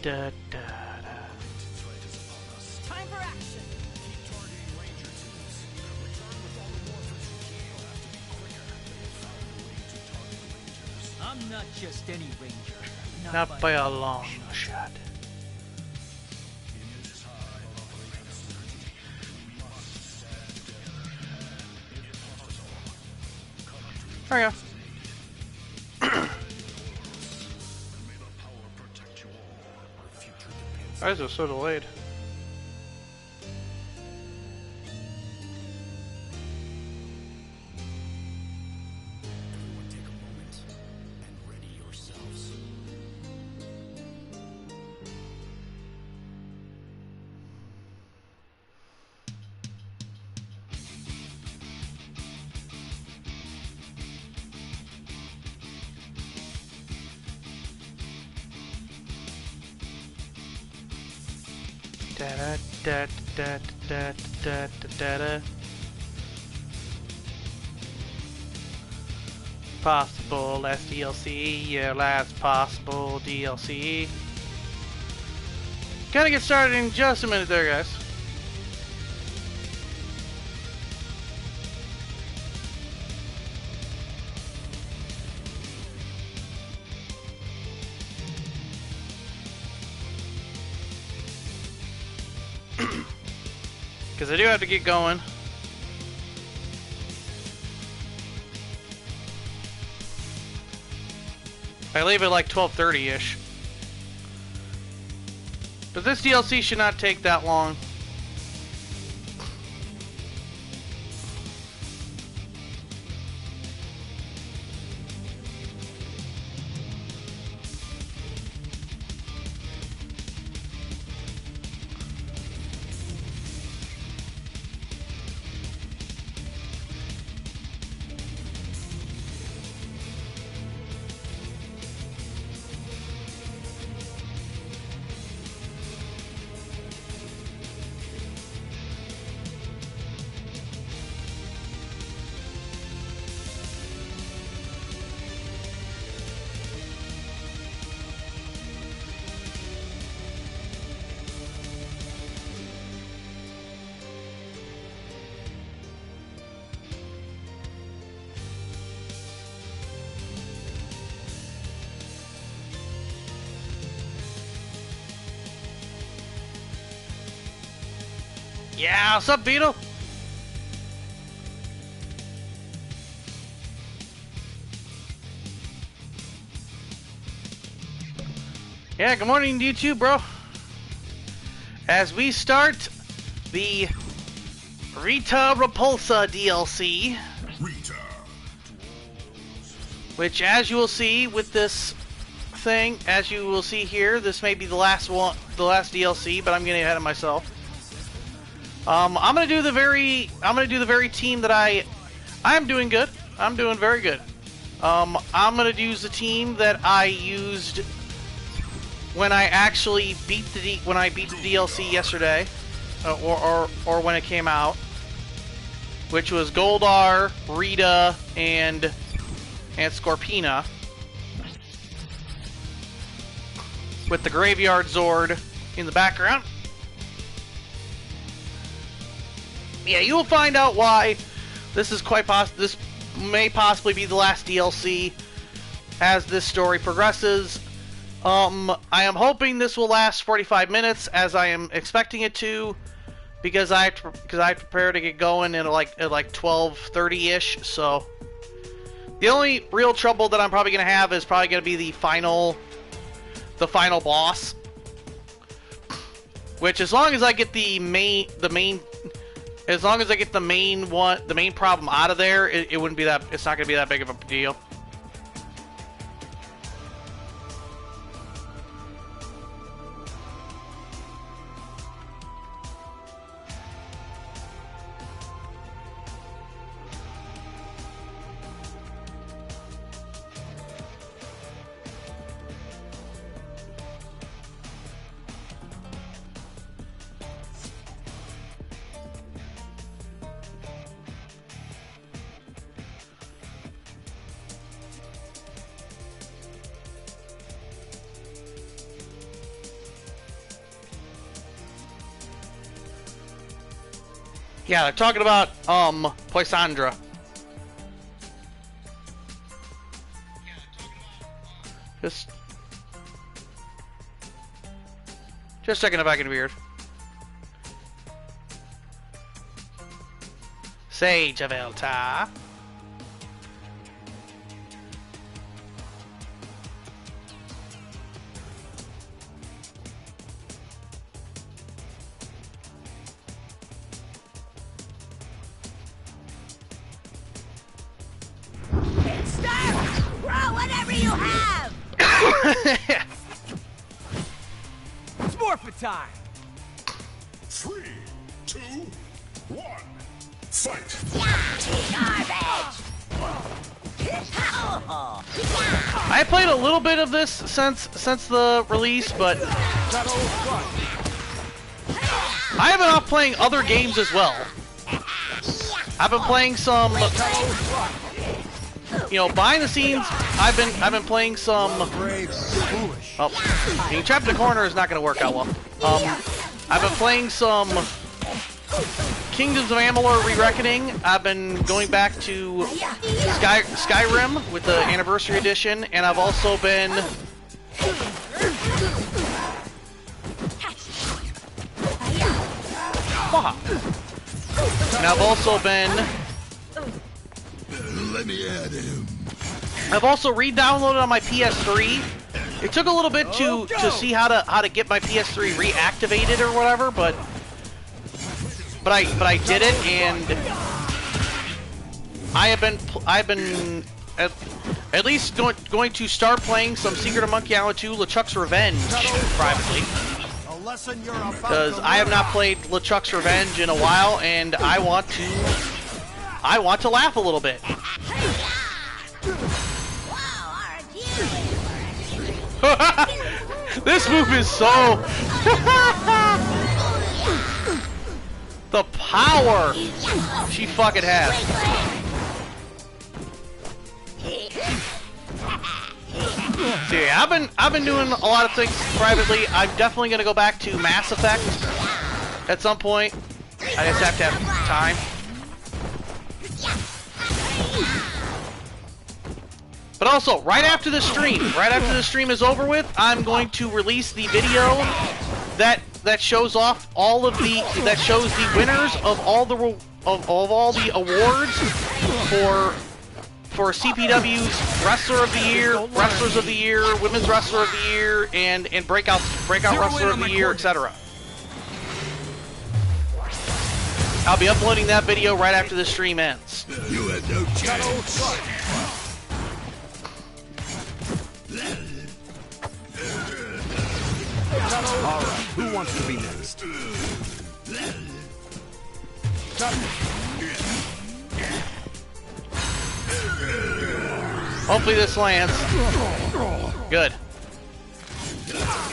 Da, da, da. Time for action. I'm not just any ranger. Not by a long shot. There we go. Why is it so delayed? Everyone take a moment and ready yourselves. Da da da da da da da da. Possible last DLC, yeah, last possible DLC. Gonna get started in just a minute there, guys. Because I do have to get going. I leave at like 12:30-ish. But this DLC should not take that long. Yeah, what's up, Beetle? Yeah, good morning to you too, bro. As we start the Rita Repulsa DLC, Rita. which, as you will see with this thing, as you will see here, this may be the last one, the last DLC, but I'm getting ahead of myself. I'm gonna do the very team that I'm doing good. I'm doing very good. I'm gonna use the team that I used when I actually beat the DLC yesterday, or when it came out, which was Goldar, Rita, and Scorpina, with the Graveyard Zord in the background. Yeah, you will find out why this is this may possibly be the last DLC as this story progresses. I am hoping this will last 45 minutes, as I am expecting it to, because I prepare to get going at like 12:30-ish. So the only real trouble that I'm probably gonna have is probably gonna be the final boss, which, as long as I get the main problem out of there, it's not gonna be that big of a deal. Yeah, they're talking about Poisandra. Just checking if I can be weird. Sage of Elta. Throw whatever you have! It's morphin' time! 3, 2, 1, fight! Garbage! I played a little bit of this since the release, but I have been off playing other games as well. I've been playing some, you know, behind the scenes. I've been playing some. Oh, being trapped in a corner is not going to work out well. I've been playing some Kingdoms of Amalur: Re-Reckoning. I've been going back to Skyrim with the Anniversary Edition, and I've also been. And I've also been. Let me at him. I've also re-downloaded on my PS3. It took a little bit to see how to get my PS3 reactivated or whatever, but I did it, and I've been at least going to start playing some Secret of Monkey Island 2 LeChuck's Revenge privately. Because I have not played LeChuck's Revenge in a while, and I want to laugh a little bit. This move is so the power she fucking has. See, I've been doing a lot of things privately. I'm definitely gonna go back to Mass Effect at some point. I just have to have time. But also, right after the stream is over with, I'm going to release the video that shows off all of the shows the winners of all the awards for CPW's Wrestler of the Year, Wrestlers of the Year, Women's Wrestler of the Year, and Breakout Wrestler of the Year, etc. I'll be uploading that video right after the stream ends. You had no chance. Alright, who wants to be next? Hopefully this lands. Good.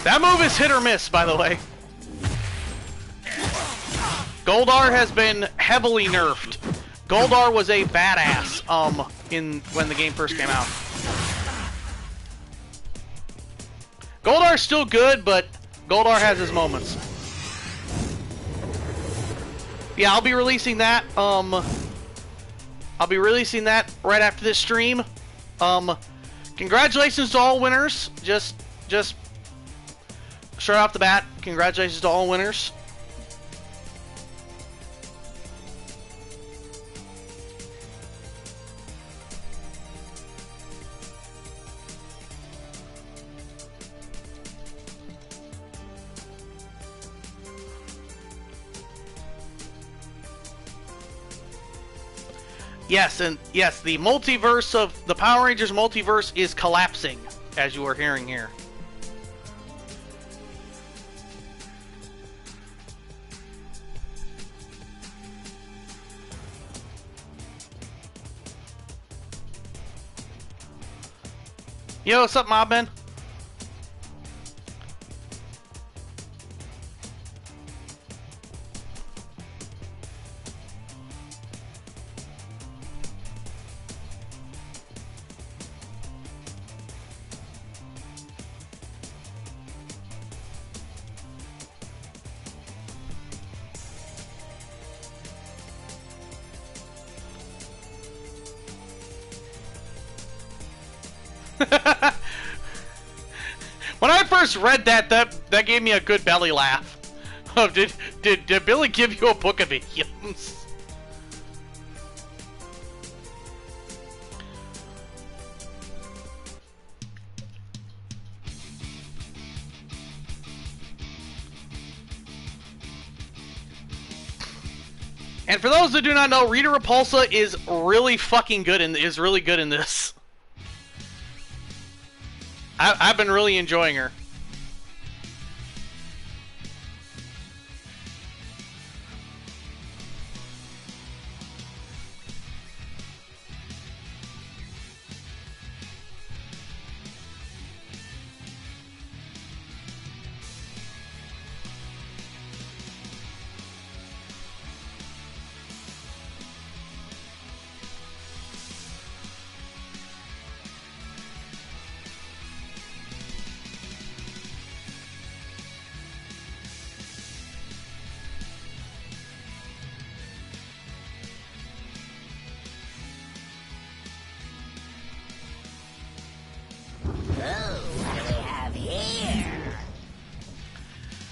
That move is hit or miss, by the way. Goldar has been heavily nerfed. Goldar was a badass when the game first came out. Goldar's still good, but Goldar has his moments. Yeah, I'll be releasing that. I'll be releasing that right after this stream. Congratulations to all winners. Just straight off the bat, congratulations to all winners. Yes, and yes, the multiverse of the Power Rangers multiverse is collapsing, as you are hearing here. Yo, what's up, Mobbin? When I first read that gave me a good belly laugh. Oh, did Billy give you a book of idioms? And for those that do not know, Rita Repulsa is really fucking good in this. I've been really enjoying her.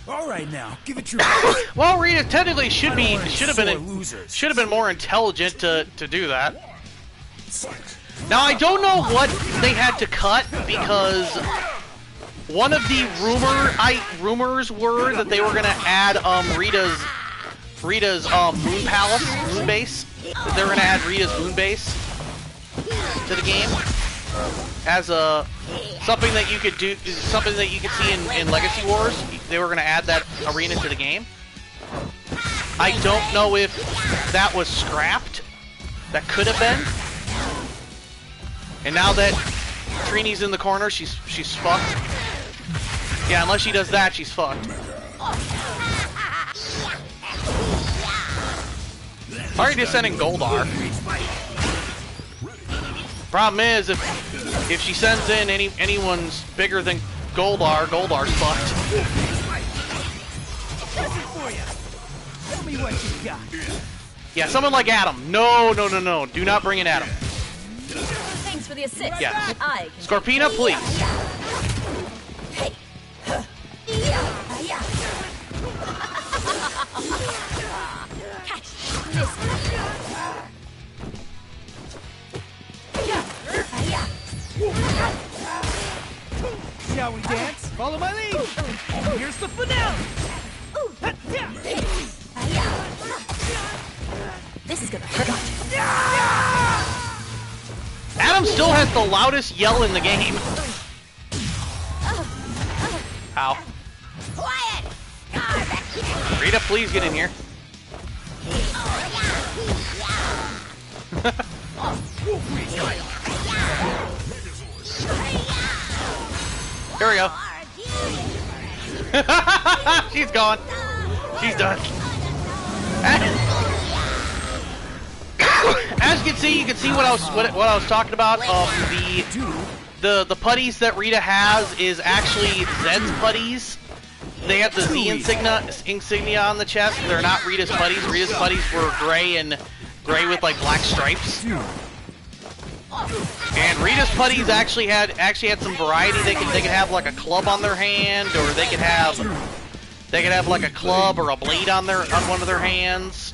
All right, now give it your best. Well, Rita technically should have been more intelligent to do that. Now I don't know what they had to cut because one of the rumors were that they were gonna add Rita's moon palace, moon base. That they were gonna add Rita's moon base to the game as something that you could do, something that you could see in Legacy Wars. They were gonna add that arena to the game. I don't know if that was scrapped. That could have been. And now that Trini's in the corner, she's fucked. Yeah, unless she does that, she's fucked. Already descending Goldar. Problem is, if she sends in anyone's bigger than Goldar's fucked. Tell me what you got. Yeah, someone like Adam. No. Do not bring in Adam. Thanks for the assist. Yeah. I can Scorpina, please. Shall we dance? Follow my lead. Here's the finale. This is gonna hurt. Adam still has the loudest yell in the game. Ow. Quiet! Garbage! Rita, please get in here. Here we go. She's gone. She's done. As you can see what I was talking about. The putties that Rita has is actually Zed's putties. They have the Z insignia on the chest. They're not Rita's putties. Rita's putties were gray with like black stripes. And Rita's putties actually had some variety. They could have like a club on their hand, or they could have like a club or a blade on one of their hands.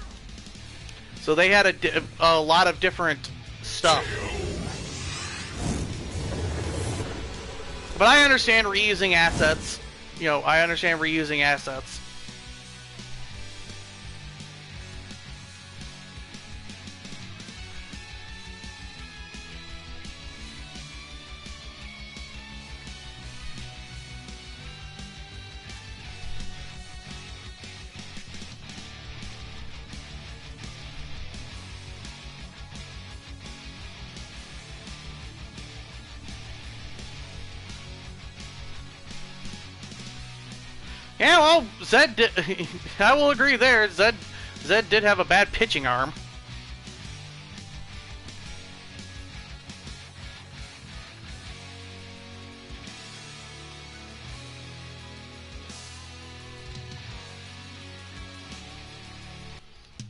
So they had a lot of different stuff. But I understand reusing assets. You know, I understand reusing assets. Yeah, well, Zed did, I will agree there. Zed did have a bad pitching arm.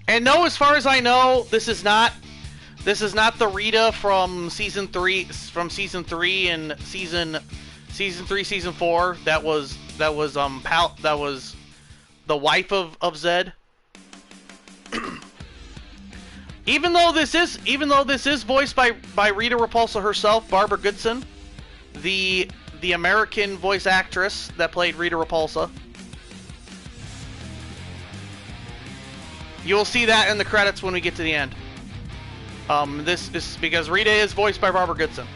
And no, as far as I know, this is not This is not the Rita from season 3 and season 3, season 4. That was the wife of Zed. Even though this is voiced by Rita Repulsa herself, Barbara Goodson, the American voice actress that played Rita Repulsa. You'll see that in the credits when we get to the end. This is because Rita is voiced by Barbara Goodson.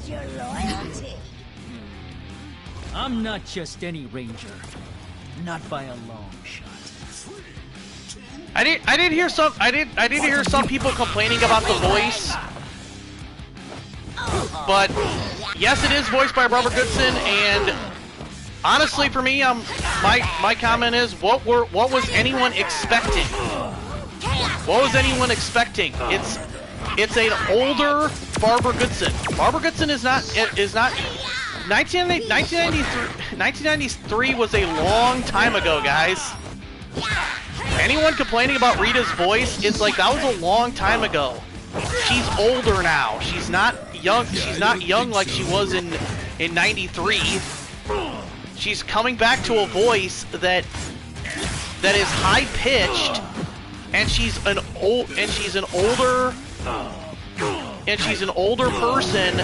Your loyalty. I'm not just any ranger. Not by a long shot. I did hear some people complaining about the voice. But yes, it is voiced by Barbara Goodson, and honestly for me, my comment is what was anyone expecting? What was anyone expecting? It's an older Barbara Goodson. Barbara Goodson is not 1993 was a long time ago, guys. Anyone complaining about Rita's voice, it's like that was a long time ago. She's older now. She's not young. She's not young like she was in '93. She's coming back to a voice that is high pitched, and she's an older person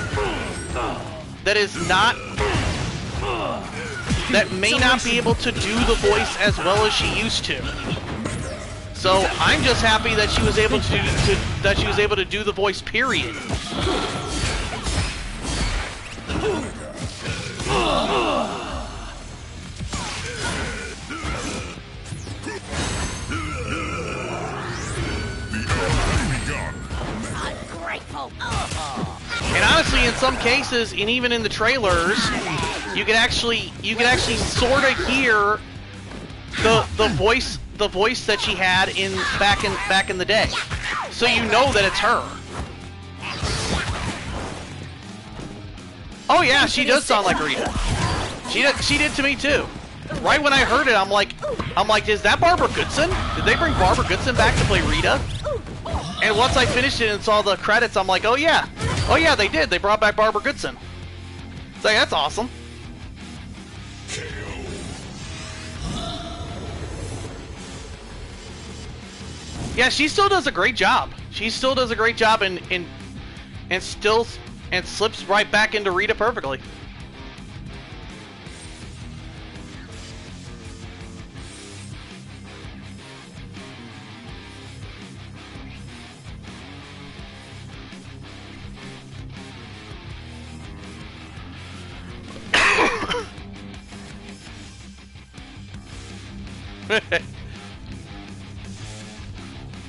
that may not be able to do the voice as well as she used to. So I'm just happy that she was able to do the voice, period. And honestly, in some cases, and even in the trailers, you can actually sort of hear the voice that she had back in the day, so you know that it's her. Oh yeah, she does sound like Rita. She did to me too. Right when I heard it, I'm like, is that Barbara Goodson? Did they bring Barbara Goodson back to play Rita? And once I finished it and saw the credits, I'm like, oh yeah, they did. They brought back Barbara Goodson. It's like, that's awesome. Yeah, she still does a great job. She still does a great job and slips right back into Rita perfectly.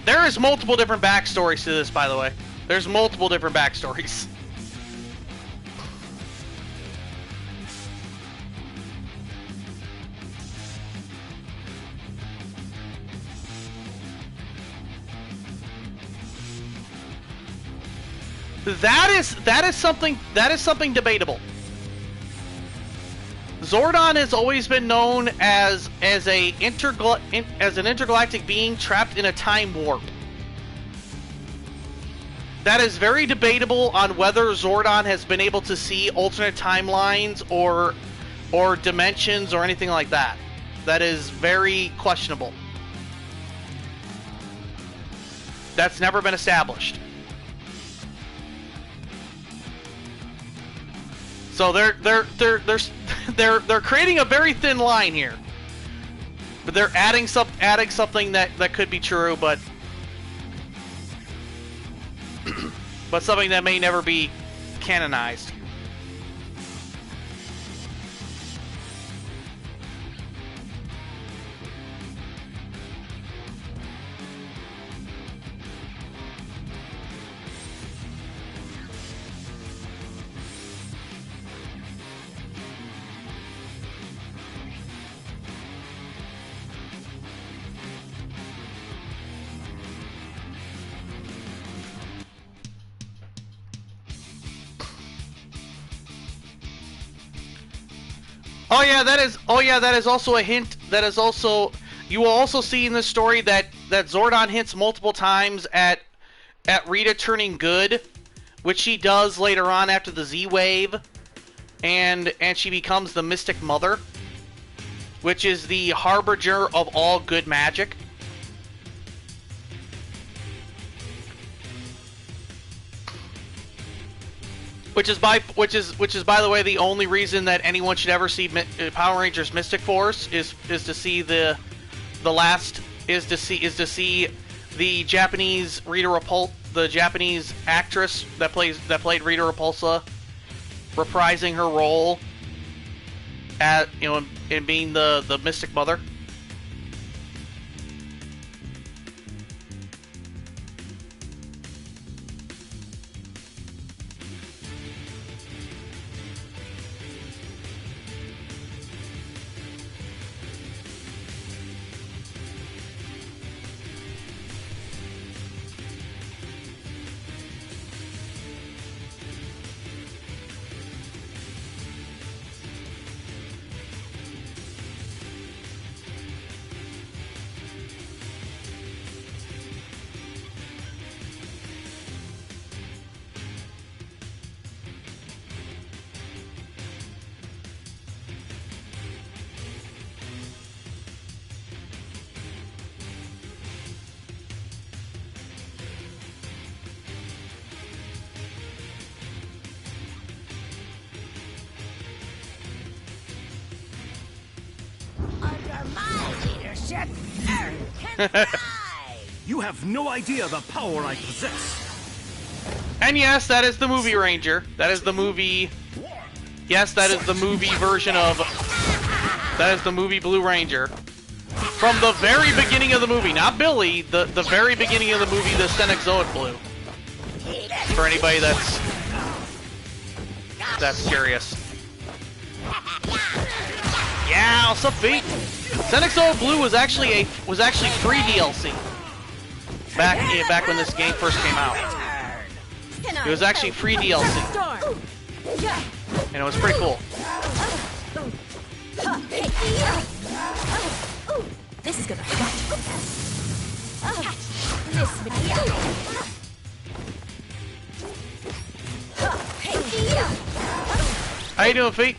There is multiple different backstories to this, by the way. There's multiple different backstories. That is something debatable. Zordon has always been known as an intergalactic being trapped in a time warp. That is very debatable on whether Zordon has been able to see alternate timelines or dimensions or anything like that. That is very questionable. That's never been established. So they're creating a very thin line here. But they're adding something that could be true, but but something that may never be canonized. Oh yeah, that is also a hint. That is also, you will also see in this story that Zordon hints multiple times at Rita turning good, which she does later on after the Z wave, and she becomes the Mystic Mother, which is the harbinger of all good magic. Which is by the way the only reason that anyone should ever see Power Rangers Mystic Force is to see the Japanese the Japanese actress that played Rita Repulsa reprising her role in being the Mystic Mother. You have no idea the power I possess. And yes, that is the movie Ranger. That is the movie. Yes, that is the movie version of. That is the movie Blue Ranger. From the very beginning of the movie, not Billy, the very beginning of the movie, the Senexoid Blue. For anybody that's curious. Yeah, what's up, feet? Senexoid Blue was actually free DLC back when this game first came out. It was actually free DLC, and it was pretty cool. This is gonna hurt. This How you doing, feet?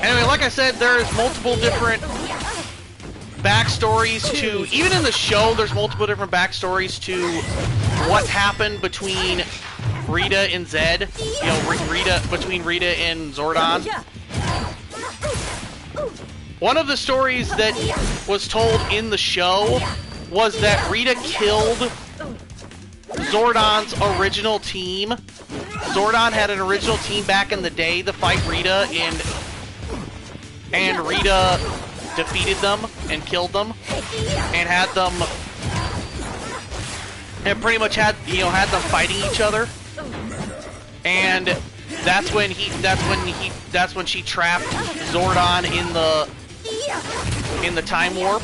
Anyway, like I said, there's multiple different backstories to, even in the show, there's multiple different backstories to what happened between Rita and Zed. You know, between Rita and Zordon. One of the stories that was told in the show was that Rita killed Zordon's original team. Zordon had an original team back in the day to fight Rita, and Rita defeated them and killed them, and had them, and pretty much had them fighting each other. And that's when she trapped Zordon in the time warp.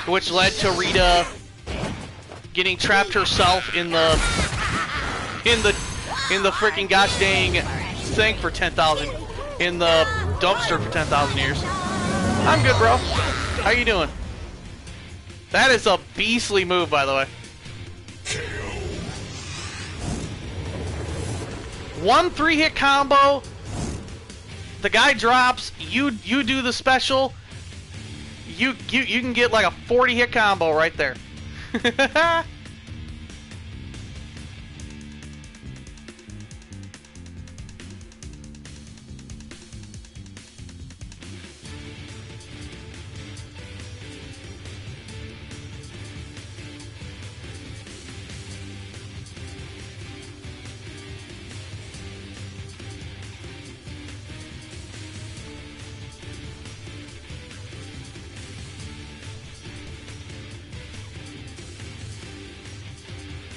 Which led to Rita getting trapped herself in the freaking gosh dang thing for 10,000, in the dumpster for 10,000 years. I'm good, bro. How you doing? That is a beastly move, by the way. 1 3-hit combo the guy drops, you do the special, you can get like a 40 hit combo right there.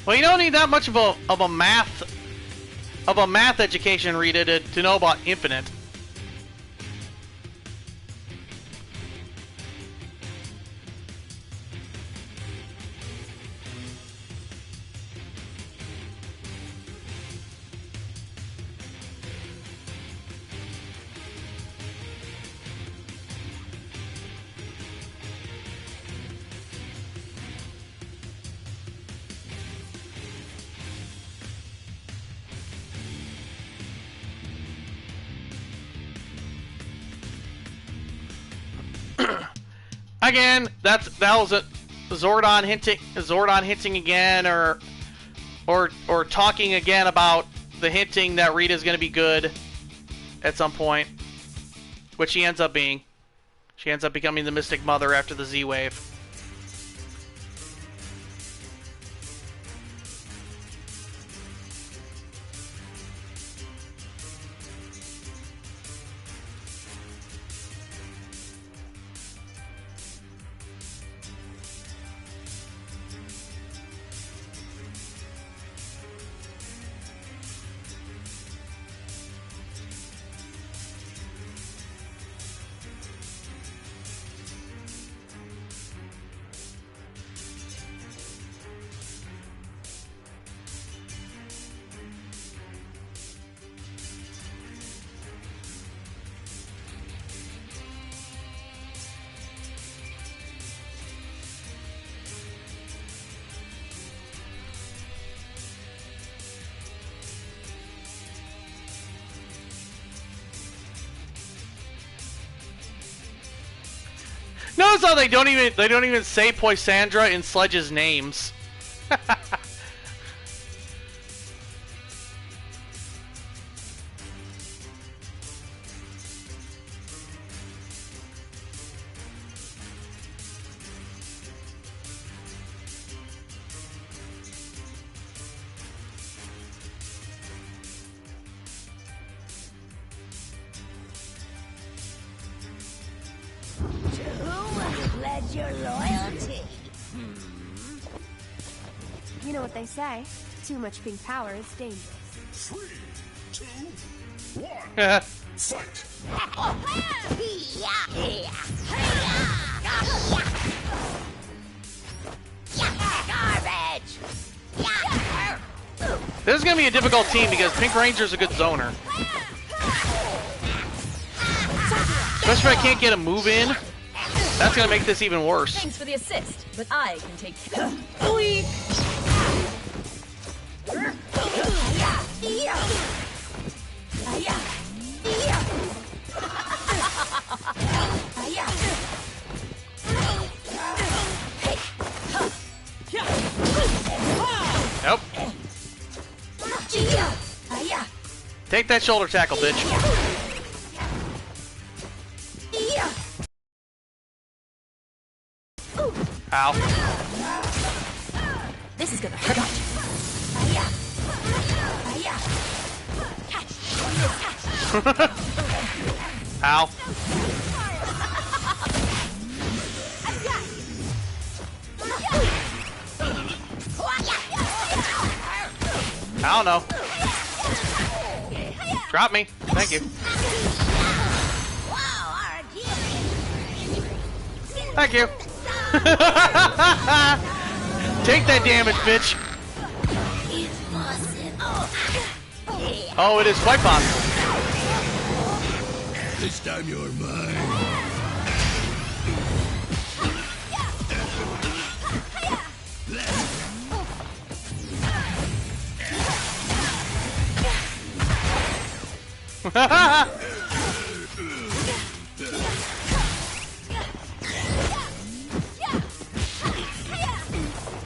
Well, you don't need that much of a math education, Rita, to know about infinite. Again, that was a Zordon hinting again, or talking again about the hinting that Rita's going to be good at some point, which she ends up being. She ends up becoming the Mystic Mother after the Z-Wave. Notice how they don't even say Poisandra in Sledge's names. Your loyalty. You know what they say, too much pink power is dangerous. 3, 2, 1. Fight. Garbage. This is going to be a difficult team because Pink Ranger's a good zoner. Especially if I can't get a move in. That's gonna make this even worse. Thanks for the assist, but I can take care. Nope. Take that shoulder tackle, bitch. Ow. This is gonna hurt. Ow. I don't know. Drop me. Thank you. Thank you. Take that damage, bitch. Oh, it is quite possible. This time you're mine.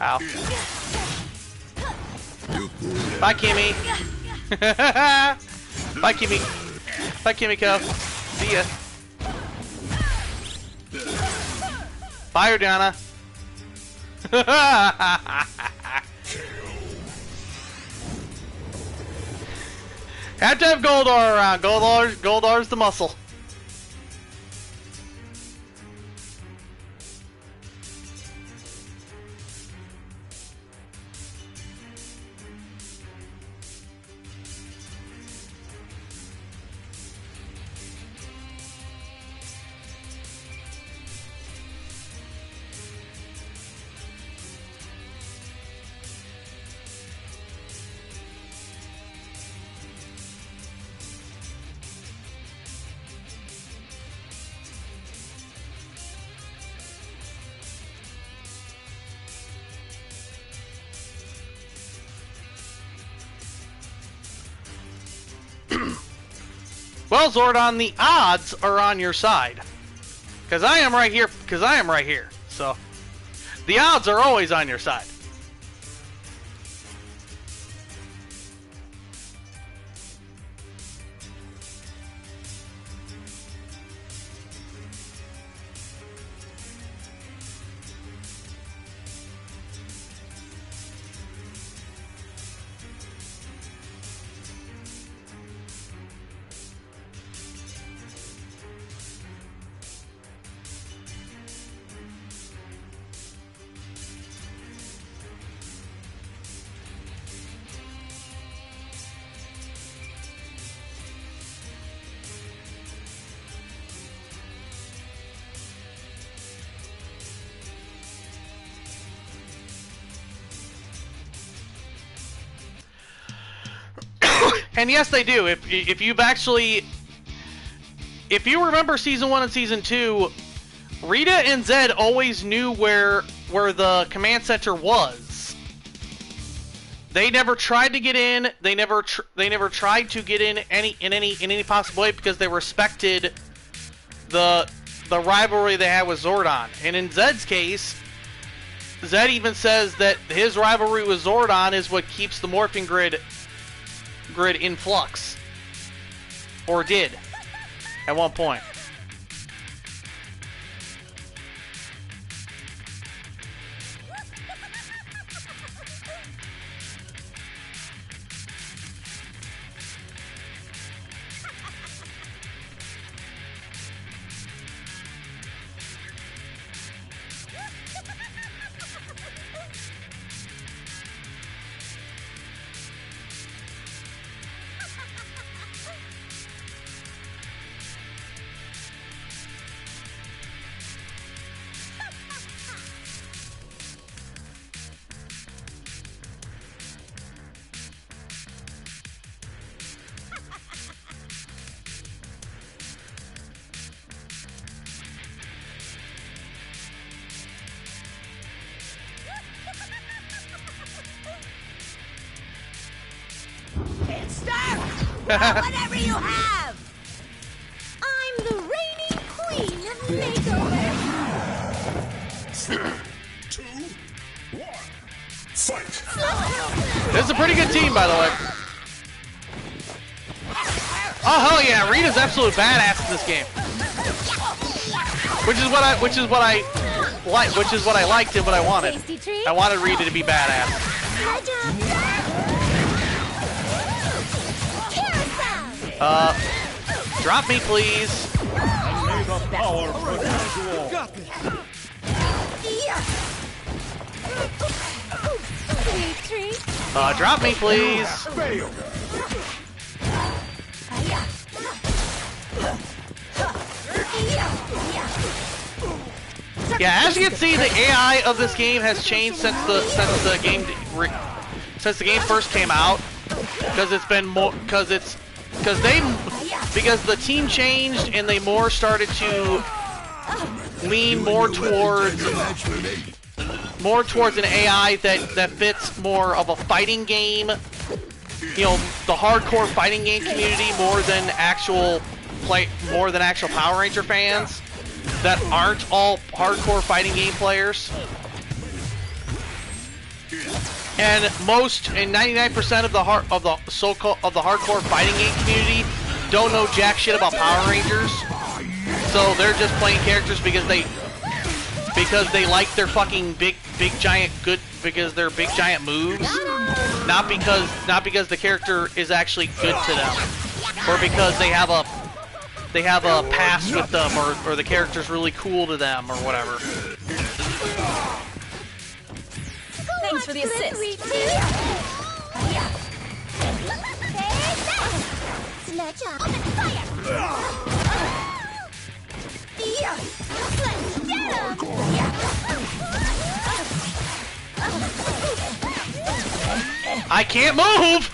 Ow. Bye, Kimmy. Bye, Kimmy. Bye, Kimiko. See ya. Bye, Ordana. Have to have Goldar around. Goldar's the muscle. Well, Zordon, the odds are on your side. Because I am right here. So, the odds are always on your side. And yes, they do. If you've actually, if you remember Season 1 and Season 2, Rita and Zed always knew where the command center was. They never tried to get in. They never tried to get in any possible way because they respected the rivalry they had with Zordon. And in Zed's case, Zed even says that his rivalry with Zordon is what keeps the morphing grid in flux, or did at one point. Whatever you have! I'm the reigning queen of makeover! 3, 2, 1, fight! This is a pretty good team, by the way. Oh hell yeah, Rita's absolute badass in this game. Which is what I liked and what I wanted. I wanted Rita to be badass. Drop me, please. May the power protect you all. Drop me, please. Fail. Yeah, as you can see, the AI of this game has changed since the game first came out, because it's been more because the team changed and they more started to lean more towards an AI that fits more of a fighting game, you know, the hardcore fighting game community more than actual Power Ranger fans that aren't all hardcore fighting game players. and 99% of the hardcore fighting game community don't know jack shit about Power Rangers. So they're just playing characters because they like their fucking big giant moves, not because the character is actually good to them, or because they have a past with them, or the character's really cool to them, or whatever. Thanks for the assist. Sledge up and fire! Let's get him! I can't move!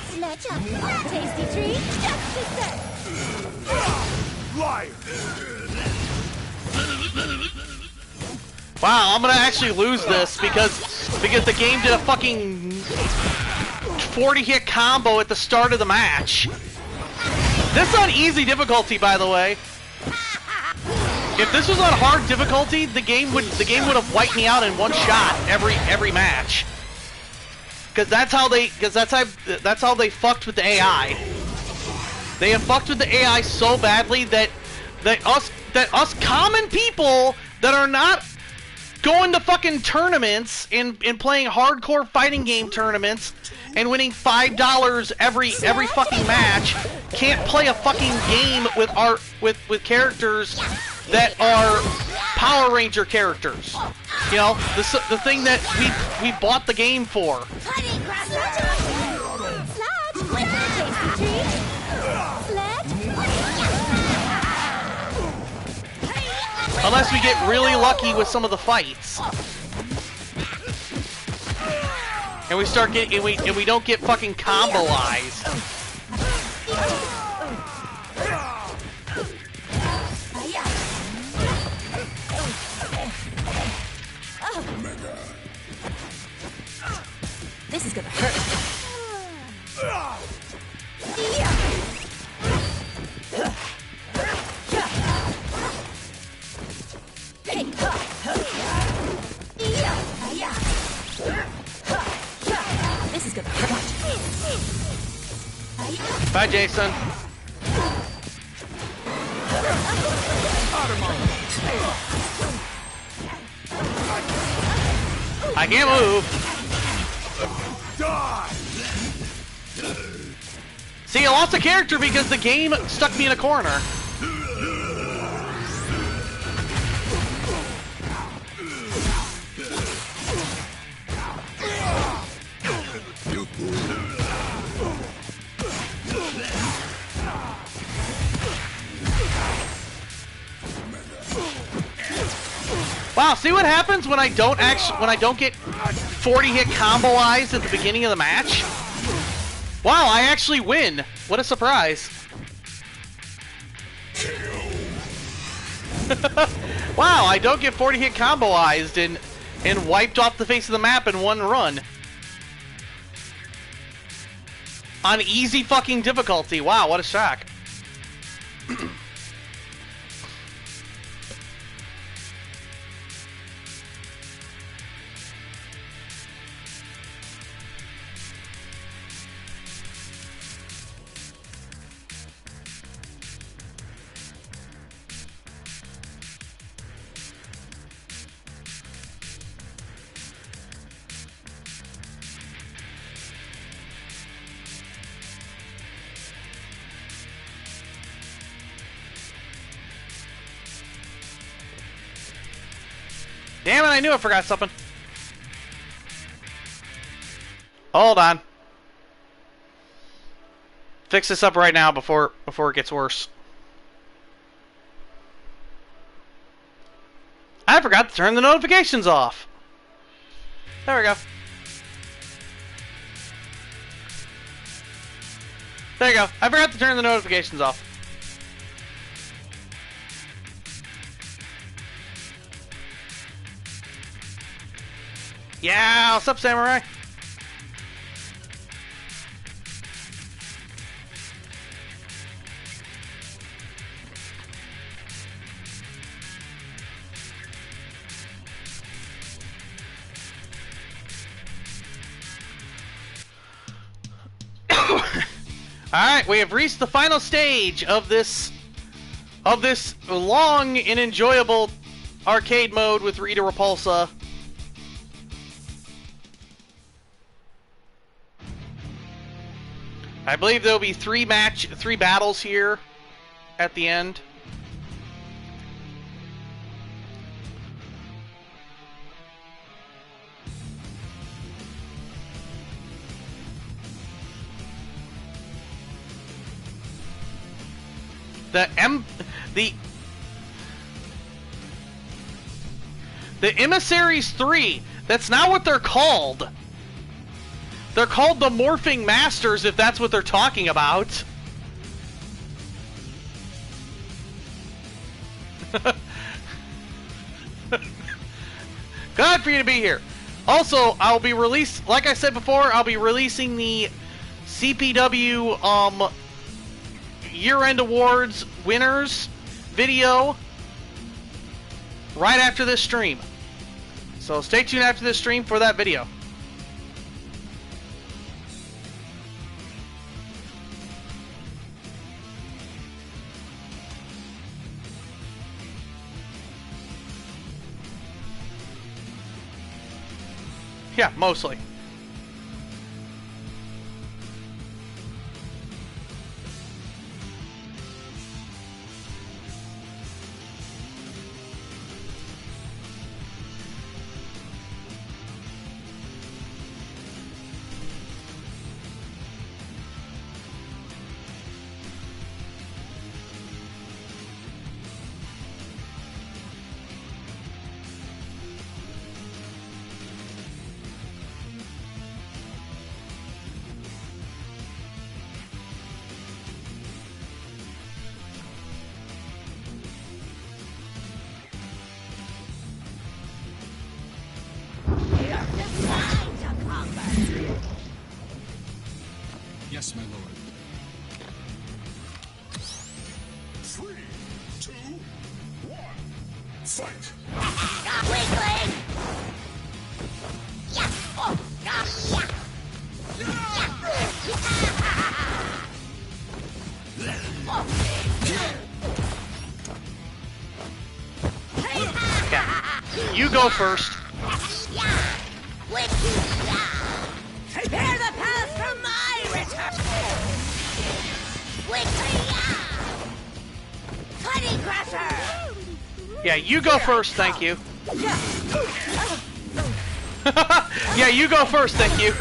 Sledge up! Tasty treat! Just dessert! Liar! Wow, I'm gonna actually lose this because the game did a fucking 40-hit combo at the start of the match. This is on easy difficulty, by the way. If this was on hard difficulty, the game would have wiped me out in one shot every match. Because that's how they fucked with the AI. They have fucked with the AI so badly that us common people that are not going to fucking tournaments and playing hardcore fighting game tournaments and winning $5 every fucking match can't play a fucking game with characters that are Power Ranger characters. You know, the thing that we bought the game for. Honey Sledge! With the tasty treat! Unless we get really lucky with some of the fights. And we start getting and we don't get fucking comboized. This is gonna hurt. This is gonna hurt. Bye, Jason. I can't move. Die! See, I lost a character because the game stuck me in a corner. Wow, see what happens when I don't get 40-hit comboized at the beginning of the match? Wow, I actually win. What a surprise. Wow, I don't get 40-hit comboized and wiped off the face of the map in one run. On easy fucking difficulty. Wow, what a shock. Damn it, I knew I forgot something. Hold on. Fix this up right now before it gets worse. I forgot to turn the notifications off. There we go. There you go. I forgot to turn the notifications off. Yeah, what's up, Samurai? Alright, we have reached the final stage of this long and enjoyable arcade mode with Rita Repulsa. I believe there'll be three battles here at the end. The Emissaries 3, that's not what they're called. They're called the Morphing Masters, if that's what they're talking about. Glad for you to be here. Also, I'll be like I said before, I'll be releasing the CPW year-end awards winners video right after this stream. So stay tuned after this stream for that video. Yeah, mostly. Yes, my lord. 3, 2, 1, fight! Weakling! Yeah! Oh, yeah! Yeah. You go first. Prepare the path for my return! Honey Crusher! Yeah, you go first, thank you. Yeah, you go first, thank you.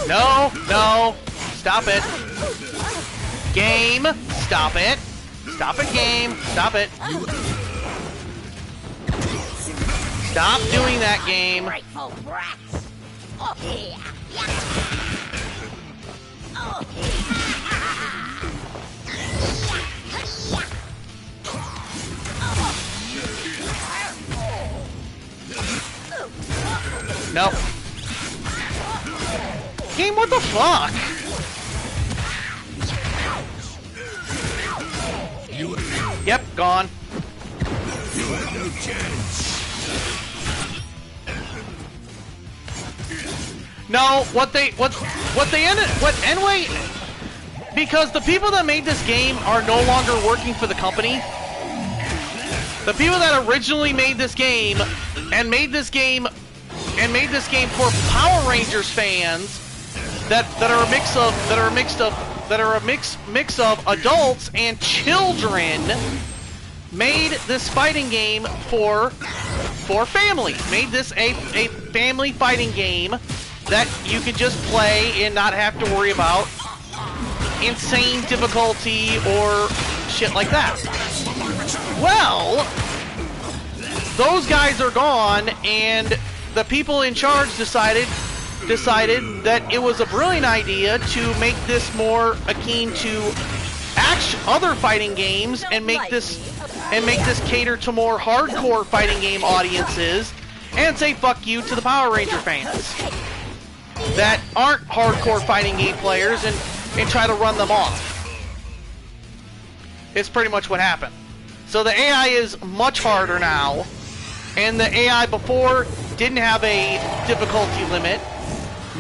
No, no. Stop it. Game. Stop it. Stop it, game. Stop it. Stop doing that, game. Grateful brats! Oh, yeah! Oh, Nope. Game, what the fuck? Yep, gone. You have no chance. No, anyway, because the people that made this game are no longer working for the company. The people that originally made this game and made this game for Power Rangers fans that are a mix of adults and children made this fighting game for family. Made this a family fighting game that you could just play and not have to worry about insane difficulty or shit like that. Well, those guys are gone, and the people in charge decided that it was a brilliant idea to make this more akin to other fighting games and make this cater to more hardcore fighting game audiences and say fuck you to the Power Ranger fans that aren't hardcore fighting game players and try to run them off. It's pretty much what happened. So the AI is much harder now, and the AI before didn't have a difficulty limit.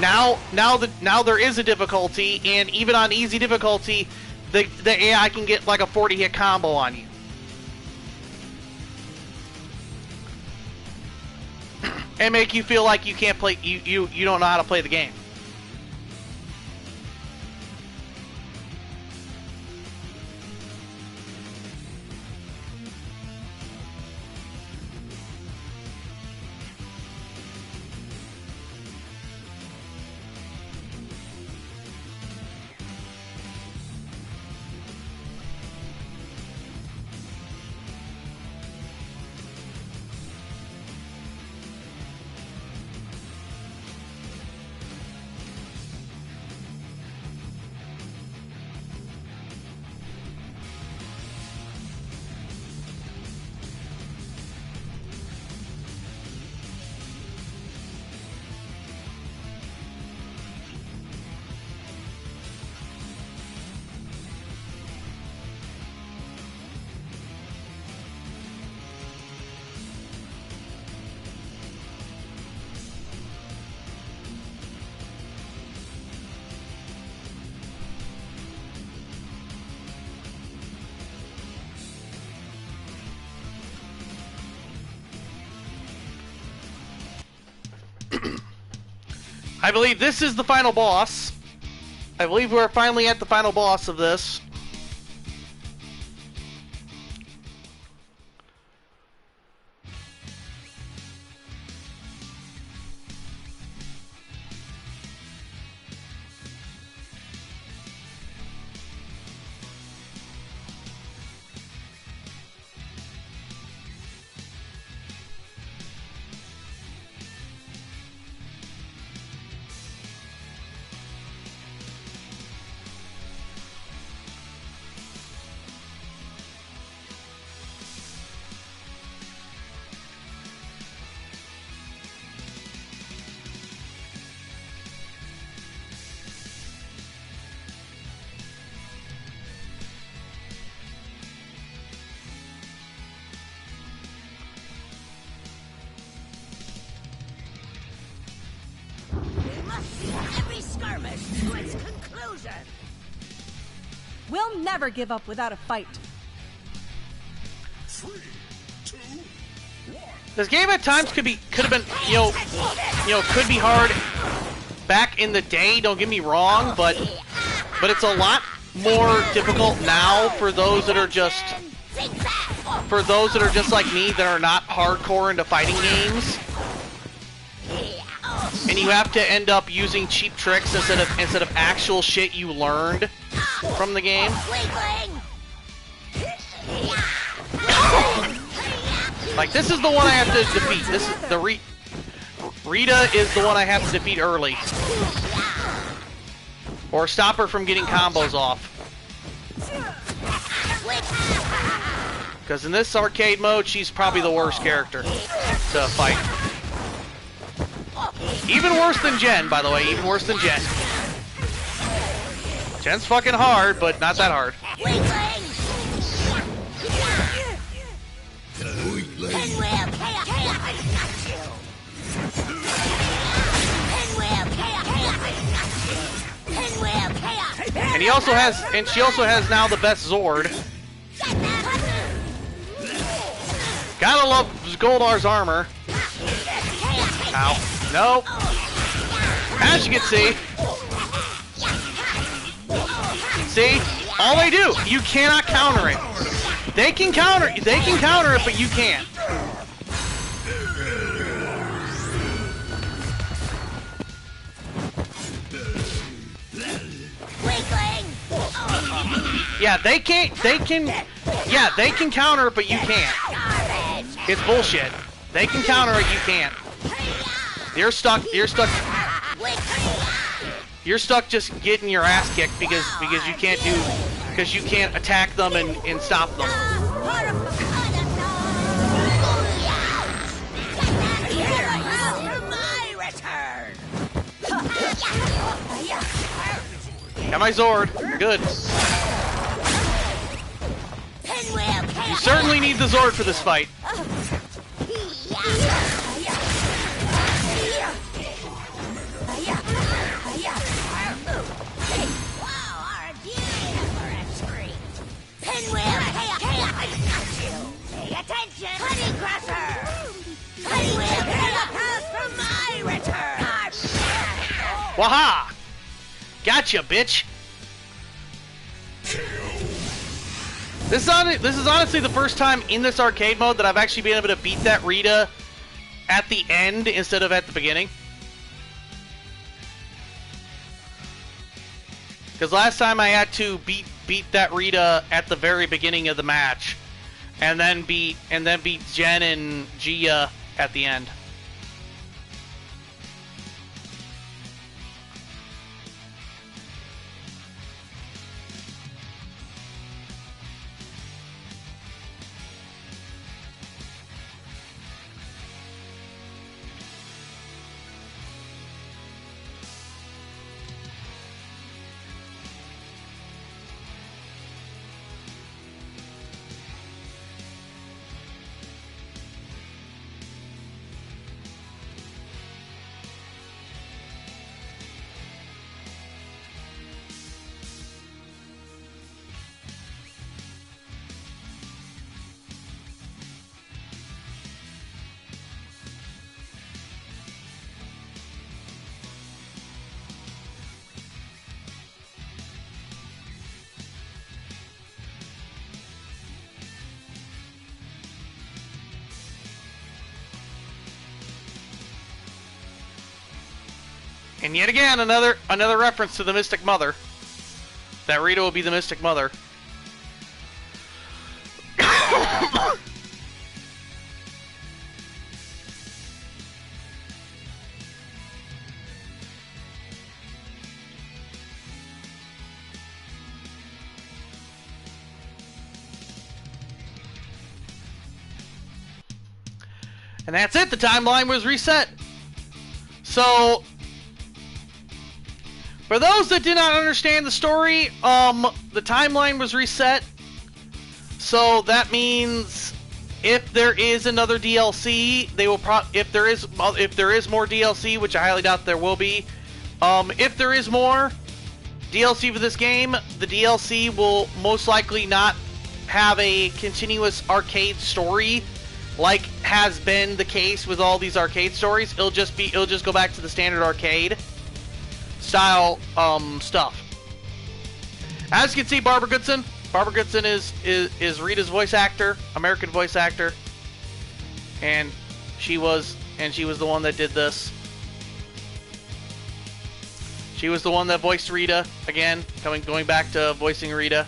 now there is a difficulty, and even on easy difficulty, the AI can get like a 40-hit combo on you. And make you feel like you can't play, you don't know how to play the game. I believe this is the final boss. I believe we're finally at the final boss of this. Every skirmish to its conclusion. We'll never give up without a fight. 3, 2, 1. This game at times could have been, could be hard back in the day. Don't get me wrong, but it's a lot more difficult now for those that are just like me that are not hardcore into fighting games. And you have to end up using cheap tricks instead of actual shit you learned from the game. Like, this is the one I have to defeat. This is the Rita is the one I have to defeat early, or stop her from getting combos off. Because in this arcade mode, she's probably the worst character to fight. Even worse than Jen, by the way. Even worse than Jen. Jen's fucking hard, but not that hard. And she also has now the best Zord. Gotta love Goldar's armor. Ow. Nope. As you can see. See? All they do, you cannot counter it. They can counter it, but you can't. Yeah, they can counter it, but you can't. It's bullshit. They can counter it, you can't. You're stuck just getting your ass kicked because you can't attack them and stop them. Got my Zord. Good. You certainly need the Zord for this fight. Waha! Gotcha, bitch! This is honestly the first time in this arcade mode that I've actually been able to beat that Rita at the end instead of at the beginning. Because last time I had to beat that Rita at the very beginning of the match, and then beat Jen and Gia at the end. And yet again, another reference to the Mystic Mother. That Rita will be the Mystic Mother. And that's it. The timeline was reset. So, for those that did not understand the story, the timeline was reset. So that means if there is another DLC, they will if there is more DLC, which I highly doubt there will be. If there is more DLC for this game, the DLC will most likely not have a continuous arcade story like has been the case with all these arcade stories. It'll just go back to the standard arcade style stuff. As you can see, Barbara Goodson is Rita's voice actor, American voice actor, and she was the one that did this. She was the one that voiced Rita again, going back to voicing Rita.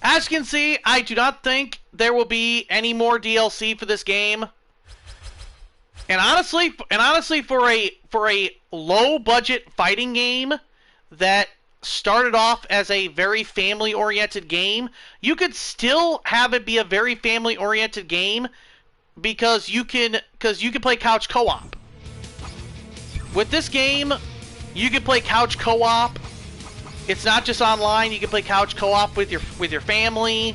As you can see, I do not think there will be any more DLC for this game. And honestly, for a low budget fighting game that started off as a very family oriented game, you could still have it be a very family oriented game because you can play couch co-op. With this game, you can play couch co-op. It's not just online. You can play couch co-op with your family.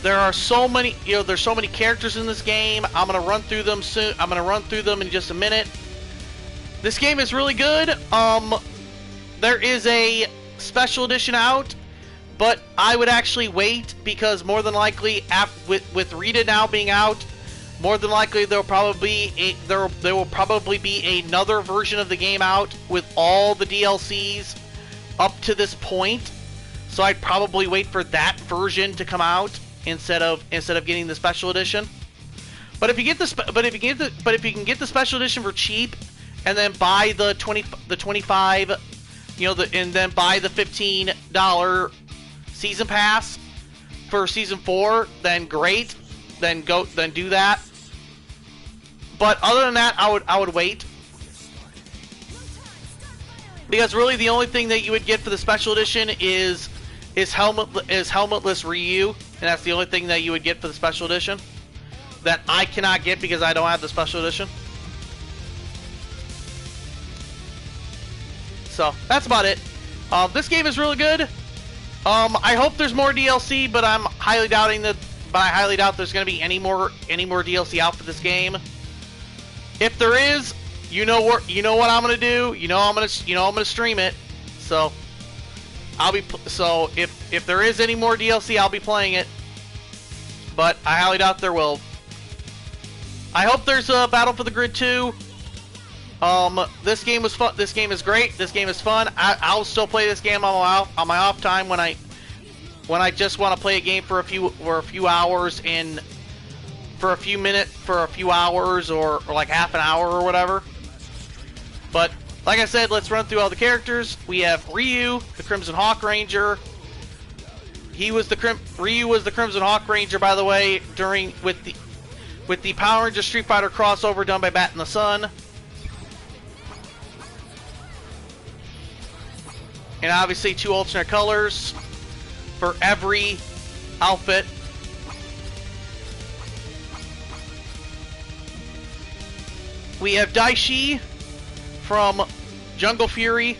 There are so many, there's so many characters in this game. I'm gonna run through them soon. I'm gonna run through them in just a minute. This game is really good. There is a special edition out, but I would actually wait because more than likely, with Rita now being out, more than likely there will probably be another version of the game out with all the DLCs up to this point. So I'd probably wait for that version to come out instead of getting the special edition. But if you can get the special edition for cheap and then buy the 25, and then buy the $15 season pass for season 4, then great. Then do that. But other than that, I would wait. Because really the only thing that you would get for the special edition is helmetless Ryu, and that's the only thing that you would get for the special edition that I cannot get because I don't have the special edition. So that's about it. This game is really good. I hope there's more DLC, but I highly doubt there's going to be any more DLC out for this game. If there is, you know what I'm going to do. I'm going to stream it. So if there is any more DLC, I'll be playing it. but I highly doubt there will. I hope there's a Battle for the Grid 2. This game was fun. This game is great. This game is fun. I'll still play this game on my off time when I just want to play a game for a few hours and for a few hours or like half an hour or whatever. But like I said, let's run through all the characters. We have Ryu, the Crimson Hawk Ranger. Ryu was the Crimson Hawk Ranger, by the way, with the Power Ranger Street Fighter crossover done by Bat in the Sun. And obviously 2 alternate colors for every outfit. We have Daishi from Jungle Fury,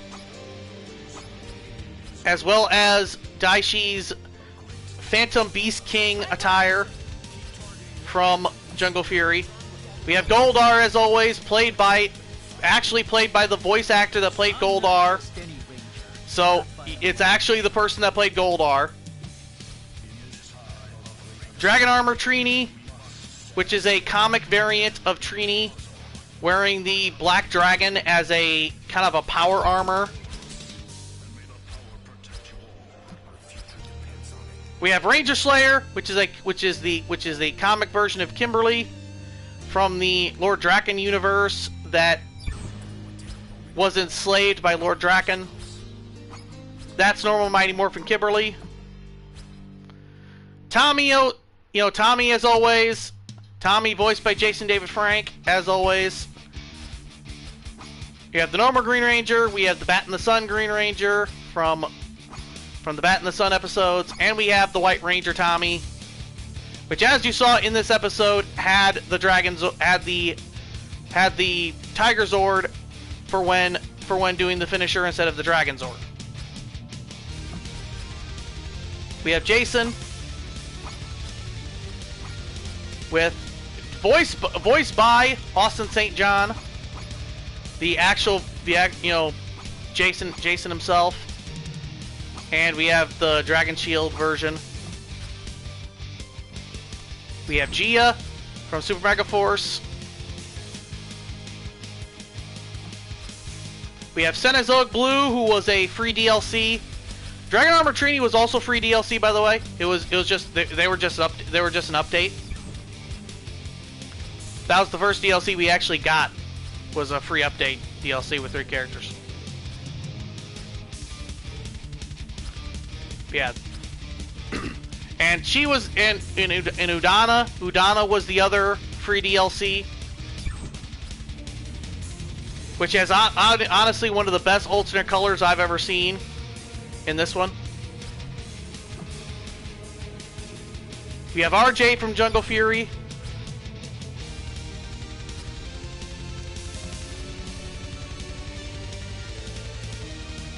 as well as Daishi's Phantom Beast King attire from Jungle Fury. We have Goldar, as always, played by the voice actor that played Goldar. So it's actually the person that played Goldar. Dragon Armor Trini, which is a comic variant of Trini, wearing the Black Dragon as a kind of a power armor. We have Ranger Slayer, which is the comic version of Kimberly from the Lord Draken universe that was enslaved by Lord Draken. That's normal Mighty Morphin Kimberly. Tommy, Tommy as always. Tommy voiced by Jason David Frank, as always. We have the normal Green Ranger. We have the Bat in the Sun Green Ranger from the Bat in the Sun episodes, and we have the White Ranger Tommy, which, as you saw in this episode, had the Tiger Zord for when doing the finisher instead of the Dragon Zord. We have Jason with voiced by Austin St. John, Jason himself, and we have the Dragon Shield version. We have Gia from Super Mega Force. We have Senezoic Blue, who was a free DLC. Dragon Armor Trini was also free DLC, by the way. It was just they were just an update. That was the first DLC we actually got. Was a free update DLC with 3 characters. Yeah. And she was in Udana. Udana was the other free DLC, which has honestly one of the best alternate colors I've ever seen in this one. We have RJ from Jungle Fury.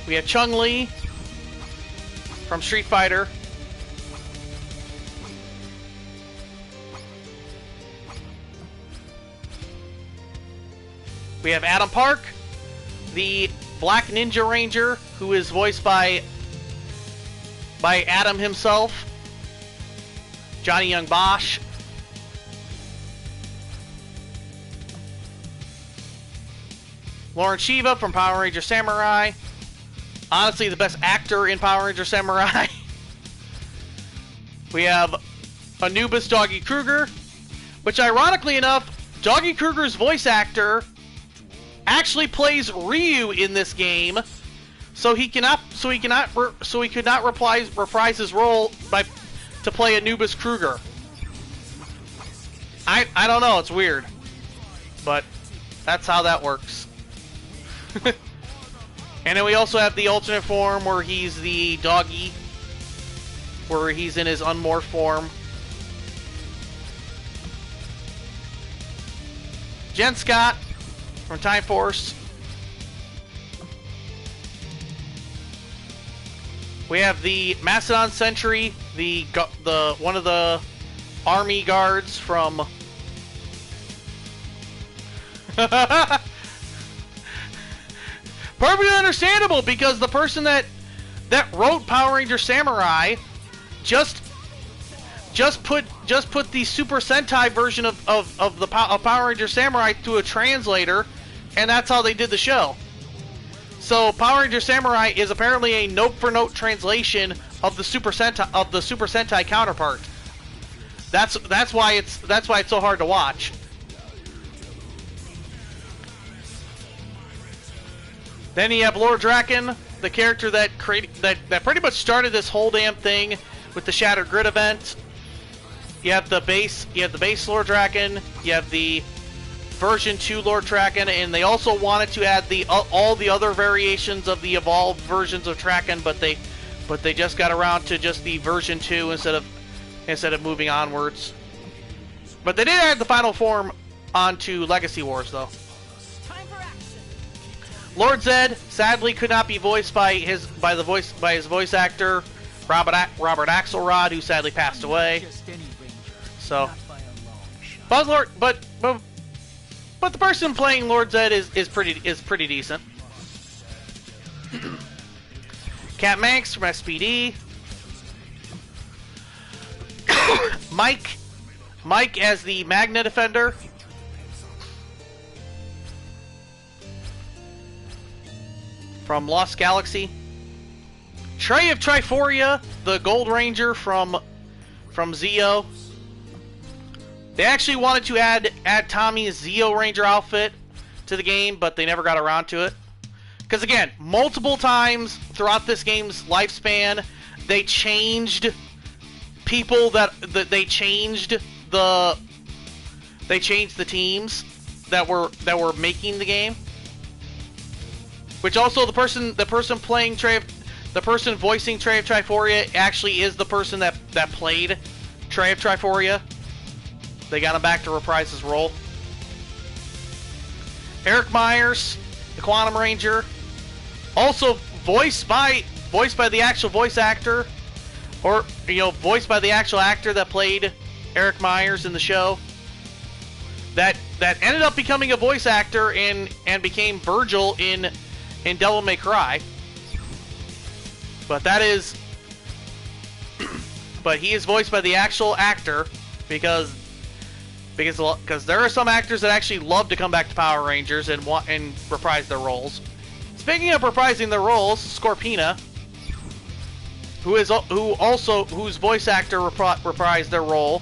We have Chun-Li from Street Fighter. We have Adam Park, the Black Ninja Ranger, who is voiced by Adam himself, Johnny Young Bosch. Lauren Shiva from Power Ranger Samurai. Honestly, the best actor in Power Ranger Samurai. We have Anubis Doggy Kruger, which, ironically enough, Doggy Kruger's voice actor actually plays Ryu in this game, so he could not reprise his role to play Anubis Kruger. I don't know, it's weird, but that's how that works. And then we also have the alternate form where he's the doggy, where he's in his unmorphed form. Jen Scott from Time Force. We have the Mastodon Sentry, the one of the army guards from perfectly understandable, because the person that wrote Power Ranger Samurai just just put the Super Sentai version of Power Ranger Samurai through a translator, and that's how they did the show. So Power Ranger Samurai is apparently a note-for-note translation of the Super Sentai counterpart. That's why it's so hard to watch. Then you have Lord Draken, the character that pretty much started this whole damn thing with the Shattered Grid event. You have the base Lord Draken, you have the version 2 Lord Draken, and they also wanted to add all the other variations of the evolved versions of Draken, but they just got around to just the version 2 instead of moving onwards. But they did add the final form onto Legacy Wars though. Lord Zed sadly could not be voiced by his voice actor Robert Axelrod, who sadly passed away. So, but the person playing Lord Zed is pretty decent. Cat Manx from SPD. Mike as the Magna Defender. From Lost Galaxy. Trey of Triforia, the Gold Ranger from Zeo. They actually wanted to add Tommy's Zeo Ranger outfit to the game, but they never got around to it. Because again, multiple times throughout this game's lifespan, they changed people they changed the teams that were making the game. Which also the person voicing Trey of Triforia actually is the person that played Trey of Triforia. They got him back to reprise his role. Eric Myers, the Quantum Ranger, also voiced by the actual voice actor, or voiced by the actual actor that played Eric Myers in the show. That ended up becoming a voice actor and became Virgil in Devil May Cry. But but he is voiced by the actual actor because there are some actors that actually love to come back to Power Rangers and reprise their roles. Speaking of reprising their roles, Scorpina, whose voice actor reprised their role,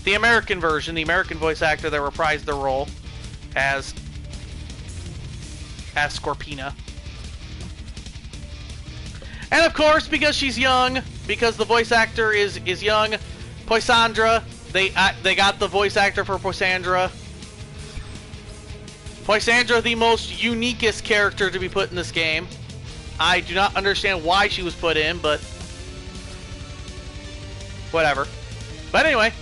the American voice actor that reprised their role as Scorpina. And of course, because she's young, because the voice actor is young, Poisandra, they got the voice actor for Poisandra. Poisandra, the most uniquest character to be put in this game. I do not understand why she was put in, but whatever. But anyway,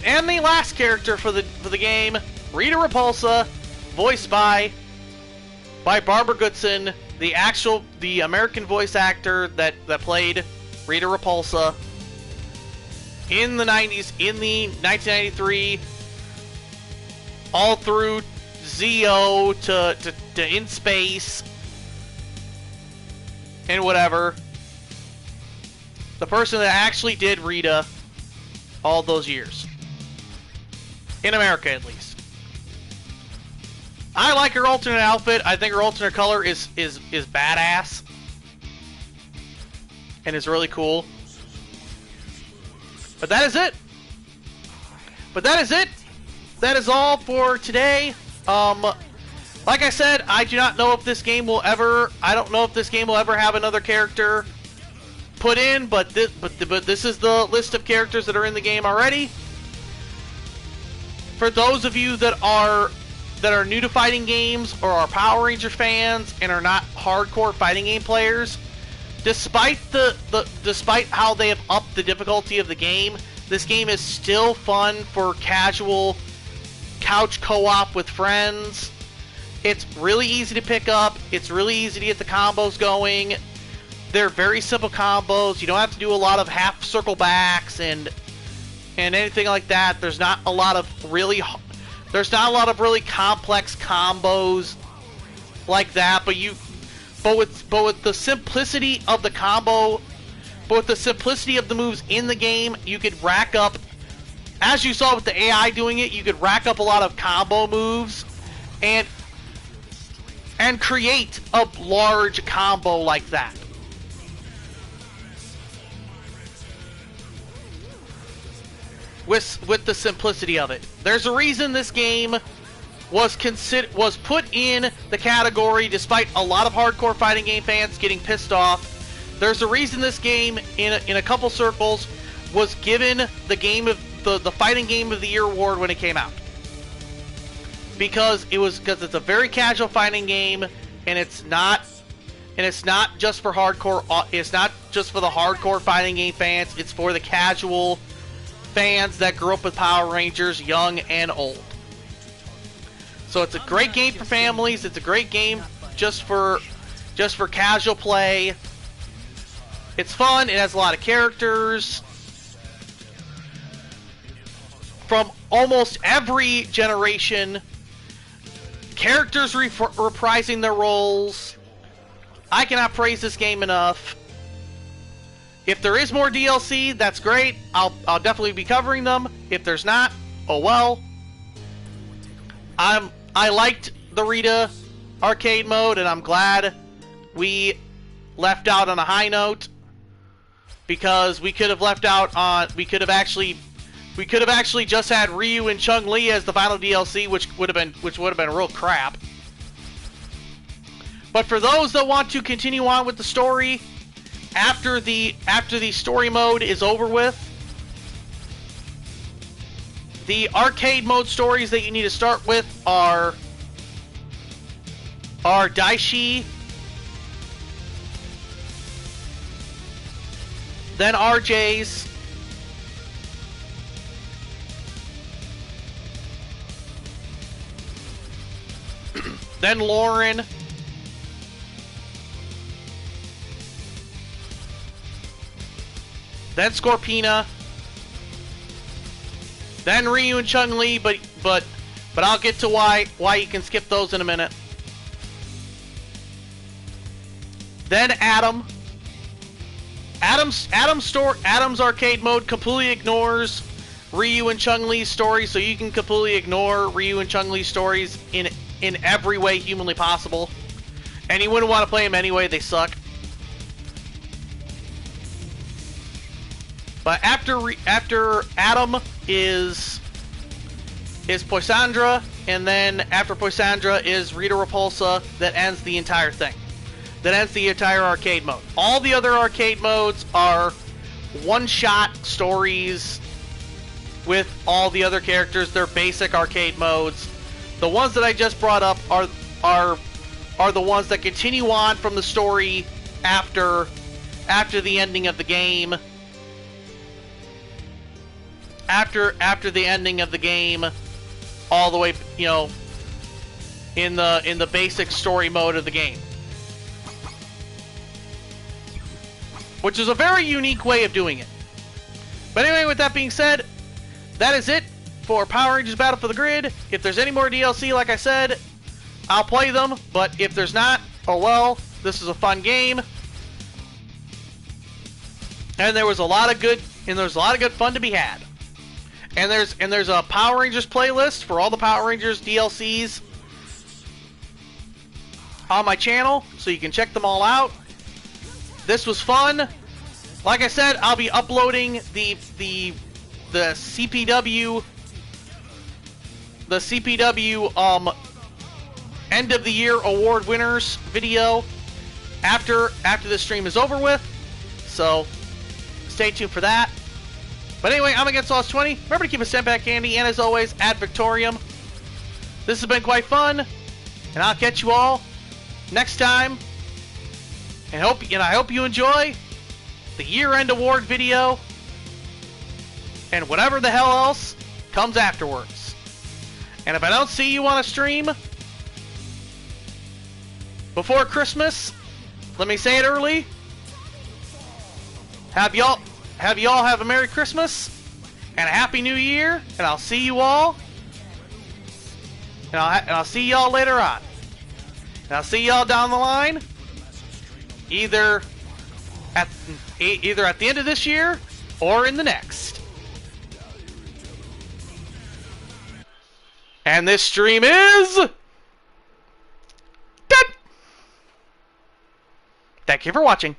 and the last character for the game, Rita Repulsa, voiced by Barbara Goodson, the American voice actor that played Rita Repulsa in the 90s, in the 1993, all through Zeo to In Space and whatever. The person that actually did Rita all those years. In America, at least. I like her alternate outfit. I think her alternate color is badass. And is really cool. But that is it. That is all for today. Like I said, I do not know if this game will ever. I don't know if this game will ever have another character put in. But this is the list of characters that are in the game already. For those of you that are new to fighting games or are Power Ranger fans and are not hardcore fighting game players, despite despite how they have upped the difficulty of the game, this game is still fun for casual couch co-op with friends. It's really easy to pick up. It's really easy to get the combos going. They're very simple combos. You don't have to do a lot of half circle backs and anything like that. There's not a lot of really complex combos like that. But with the simplicity of the combo but with the simplicity of the moves in the game, you could rack up, as you saw with the AI doing it, you could rack up a lot of combo moves and create a large combo like that. With the simplicity of it. There's a reason this game was put in the category despite a lot of hardcore fighting game fans getting pissed off. There's a reason this game in a couple circles was given the fighting game of the year award when it came out. Because it's a very casual fighting game, and it's not just for hardcore. It's not just for the hardcore fighting game fans. It's for the casual fans that grew up with Power Rangers, young and old. So it's a great game for families. It's a great game just for casual play. It's fun. It has a lot of characters from almost every generation. Characters reprising their roles. I cannot praise this game enough. If there is more DLC, that's great. I'll definitely be covering them. If there's not, oh well. I liked the Rita arcade mode, and I'm glad we left out on a high note, because we could have actually just had Ryu and Chun-Li as the final DLC, which would have been real crap. But for those that want to continue on with the story after the story mode is over with, the arcade mode stories that you need to start with are Daishi, then RJ's, then Lauren, then Scorpina, then Ryu and Chun-Li, but I'll get to why you can skip those in a minute. Then Adam. Adam's arcade mode completely ignores Ryu and Chun-Li's story, so you can completely ignore Ryu and Chun-Li's stories in every way humanly possible. And you wouldn't want to play them anyway, they suck. But after Adam is Poisandra, and then after Poisandra is Rita Repulsa, that ends the entire thing. That ends the entire arcade mode. All the other arcade modes are one-shot stories with all the other characters. They're basic arcade modes. The ones that I just brought up are the ones that continue on from the story after the ending of the game. After the ending of the game, all the way, in the basic story mode of the game. Which is a very unique way of doing it. But anyway, with that being said, that is it for Power Rangers Battle for the Grid. If there's any more DLC, like I said, I'll play them. But if there's not, oh well, this is a fun game. And there was a lot of good fun to be had. And there's a Power Rangers playlist for all the Power Rangers DLCs on my channel, so you can check them all out. This was fun. Like I said, I'll be uploading the CPW end of the year award winners video after the stream is over with. So stay tuned for that. But anyway, I'm Against Lost 20. Remember to keep a step back handy, and as always, ad Victorium. This has been quite fun, and I'll catch you all next time. And I hope you enjoy the year-end award video and whatever the hell else comes afterwards. And if I don't see you on a stream before Christmas, let me say it early. Have y'all have a Merry Christmas and a Happy New Year, and I'll see you all. And I'll see y'all later on. And I'll see y'all down the line. Either at either at the end of this year or in the next. And this stream is done. Thank you for watching.